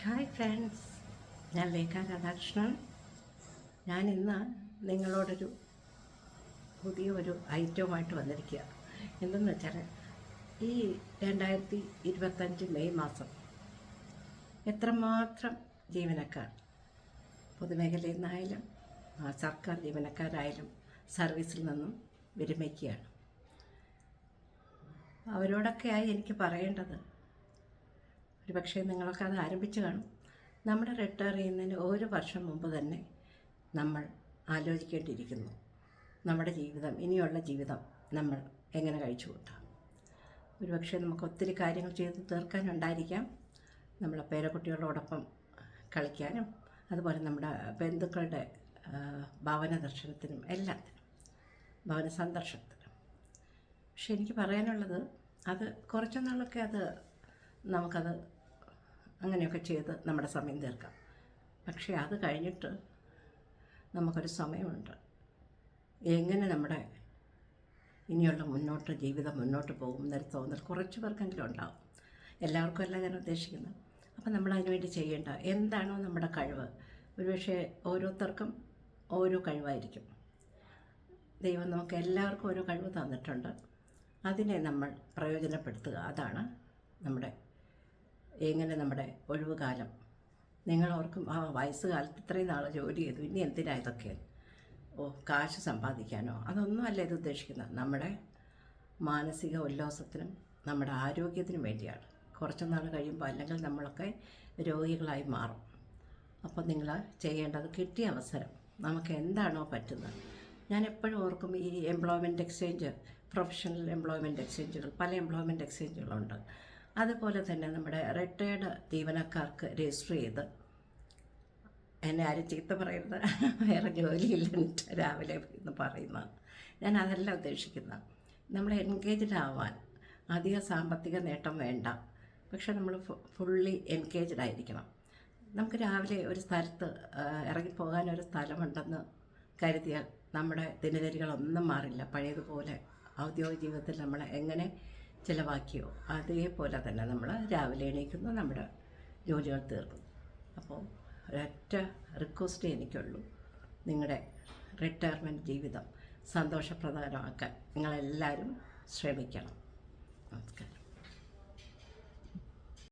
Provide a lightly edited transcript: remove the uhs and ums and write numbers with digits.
Hi friends, ഞാൻ ലേഖ രാധാകൃഷ്ണൻ. ഞാനിന്ന് നിങ്ങളോടൊരു പുതിയൊരു ഐറ്റവുമായിട്ട് വന്നിരിക്കുക. എന്തെന്ന് വെച്ചാൽ, ഈ 2025 മെയ് മാസം എത്രമാത്രം ജീവനക്കാർ, പൊതുമേഖലയിൽ നിന്നായാലും സർക്കാർ ജീവനക്കാരായാലും സർവീസിൽ നിന്നും വിരമിക്കുകയാണ്. അവരോടൊക്കെയായി എനിക്ക് പറയേണ്ടത്, ഒരു പക്ഷേ നിങ്ങളൊക്കെ അത് ആരംഭിച്ചു കാണും. നമ്മുടെ റിട്ടയർ ചെയ്യുന്നതിന് ഒരു വർഷം മുമ്പ് തന്നെ നമ്മൾ ആലോചിക്കേണ്ടിയിരിക്കുന്നു. നമ്മുടെ ജീവിതം, ഇനിയുള്ള ജീവിതം നമ്മൾ എങ്ങനെ കഴിച്ചു കൂട്ടാം. ഒരു പക്ഷേ നമുക്ക് ഒത്തിരി കാര്യങ്ങൾ ചെയ്ത് തീർക്കാനുണ്ടായിരിക്കാം. നമ്മളെ പേരക്കുട്ടികളോടൊപ്പം കളിക്കാനും, അതുപോലെ നമ്മുടെ ബന്ധുക്കളുടെ ഭവന ദർശനത്തിനും, എല്ലാത്തിനും, ഭവന സന്ദർശനത്തിനും. പക്ഷെ എനിക്ക് പറയാനുള്ളത്, അത് കുറച്ചു നാളൊക്കെ നമുക്കത് അങ്ങനെയൊക്കെ ചെയ്ത് നമ്മുടെ സമയം തീർക്കാം. പക്ഷേ അത് കഴിഞ്ഞിട്ട് നമുക്കൊരു സമയമുണ്ട്. എങ്ങനെ നമ്മുടെ ഇനിയുള്ള ജീവിതം മുന്നോട്ട് പോകും എന്നൊരു തോന്നൽ കുറച്ച് പേർക്കെങ്കിലും ഉണ്ടാകും. എല്ലാവർക്കും അല്ല ഞാൻ ഉദ്ദേശിക്കുന്നത്. അപ്പം നമ്മൾ അതിനുവേണ്ടി ചെയ്യേണ്ട എന്താണോ നമ്മുടെ കഴിവ്. ഒരുപക്ഷെ ഓരോരുത്തർക്കും ഓരോ കഴിവായിരിക്കും. ദൈവം നമുക്ക് എല്ലാവർക്കും ഓരോ കഴിവ് തന്നിട്ടുണ്ട്. അതിനെ നമ്മൾ പ്രയോജനപ്പെടുത്തുക. അതാണ് എങ്ങനെ നമ്മുടെ ഒഴിവുകാലം. നിങ്ങളോർക്കും, വയസ്സുകാലത്ത് ഇത്രയും നാൾ ജോലി ചെയ്തു, ഇനി എന്തിനാ ഇതൊക്കെ? കാശ് സമ്പാദിക്കാനോ? അതൊന്നുമല്ല ഇത് ഉദ്ദേശിക്കുന്നത്. നമ്മുടെ മാനസിക ഉല്ലാസത്തിനും നമ്മുടെ ആരോഗ്യത്തിനും വേണ്ടിയാണ്. കുറച്ച് നാൾ കഴിയുമ്പോൾ അല്ലെങ്കിൽ നമ്മളൊക്കെ രോഗികളായി മാറും. അപ്പോൾ നിങ്ങൾ ചെയ്യേണ്ടത്, കിട്ടിയ അവസരം നമുക്ക് എന്താണോ പറ്റുന്നത്. ഞാൻ എപ്പോഴും ഓർക്കും, ഈ എംപ്ലോയ്മെൻറ്റ് എക്സ്ചേഞ്ച്, പ്രൊഫഷണൽ എംപ്ലോയ്മെൻറ്റ് എക്സ്ചേഞ്ചുകൾ, പല എംപ്ലോയ്മെൻറ്റ് എക്സ്ചേഞ്ചുകളുണ്ട്. അതുപോലെ തന്നെ നമ്മുടെ റിട്ടയേർഡ് ജീവനക്കാർക്ക് രജിസ്റ്റർ ചെയ്ത്, എന്നെ ആരും ചീത്ത പറയരുത്, വേറെ ജോലിയില്ലെന്നിട്ട് രാവിലെ എന്ന് പറയുന്നത്, ഞാൻ അതല്ല ഉദ്ദേശിക്കുന്നത്. നമ്മൾ എൻഗേജ്ഡ് ആവാൻ അധിക സാമ്പത്തിക നേട്ടം വേണ്ട, പക്ഷെ നമ്മൾ ഫുള്ളി എൻഗേജ്ഡ് ആയിരിക്കണം. നമുക്ക് രാവിലെ ഒരു സ്ഥലത്ത് ഇറങ്ങിപ്പോകാനൊരു സ്ഥലമുണ്ടെന്ന് കരുതിയാൽ നമ്മുടെ ദിനചര്യകളൊന്നും മാറില്ല. പഴയതുപോലെ ഔദ്യോഗിക ജീവിതത്തിൽ നമ്മൾ എങ്ങനെ ചിലവാക്കിയോ അതേപോലെ തന്നെ നമ്മൾ രാവിലെ എണീക്കുന്നു, നമ്മുടെ ജോലികൾ തീർക്കുന്നു. അപ്പോൾ ഒരൊറ്റ റിക്വസ്റ്റേ എനിക്കുള്ളൂ, നിങ്ങളുടെ റിട്ടയർമെൻറ്റ് ജീവിതം സന്തോഷപ്രദമാക്കാൻ നിങ്ങളെല്ലാവരും ശ്രമിക്കണം. നമസ്കാരം.